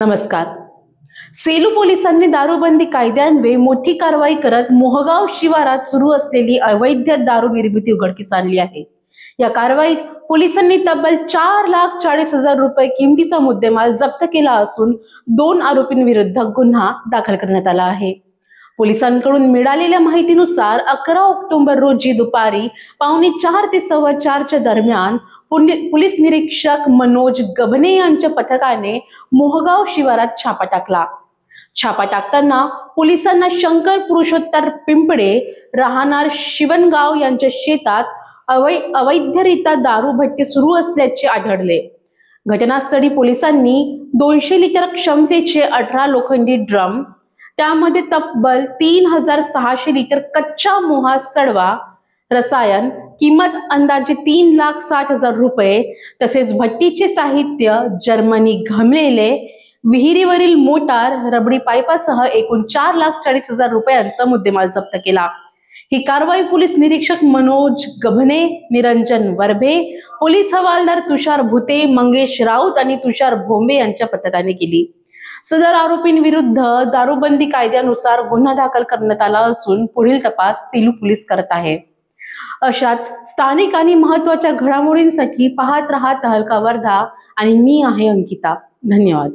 नमस्कार। सेलू पोलिसांनी दारूबंदी कायद्यान्वये मोठी कारवाई करत मोहगाव शिवारात सुरू असलेली अवैध दारू निर्मिती उघडकीस आणली आहे। या कारवाईत पोलिसांनी तब्बल 4,40,000 रुपये किमतीचा मुद्देमाल जप्त केला असून 2 आरोपींविरुद्ध गुन्हा दाखल करण्यात आला आहे। पोलिसांकडून मिळालेल्या माहितीनुसार 11 ऑक्टोबर रोजी दुपारी 3:45 ते 4:15 दरम्यान पोलीस निरीक्षक मनोज गबने यांच्या पथकाने मोहगाव शिवारात छापा टाकला। छापा टाकताना पोलिसांना शंकर पुरुषोत्तर पिंपळे राहणार शिवणगाव यांच्या शेतात अवैधरित्या दारू भट्टी सुरू असल्याचे आढळले। घटनास्थळी पोलिसांनी 200 लिटर क्षमतेचे 18 लोखंडी ड्रम, त्यामध्ये तब्बल 3,600 लिटर कच्चा मोहा सडवा रसायन किंमत अंदाजे 3,60,000 रुपये तसेच भट्टीचे साहित्य, जर्मनी घमलेले, विहिरीवरील मोटार, रबडी पाईपासह एकूण 4,40,000 रुपयांचा मुद्देमाल जप्त केला। ही कारवाई पोलीस निरीक्षक मनोज गबने, निरंजन वरभे, पोलीस हवालदार तुषार भुते, मंगेश राऊत आणि तुषार भोंबे यांच्या पथकाने केली। सदर आरोपींविरुद्ध दारूबंदी कायद्यानुसार गुन्हा दाखल करण्यात आला असून पुढील तपास सेलू पोलीस करत आहे। अशाच स्थानिक आणि महत्त्वाच्या घडामोडींसाठी पाहत रहा तहलका वर्धा आणि मी आहे अंकिता। धन्यवाद।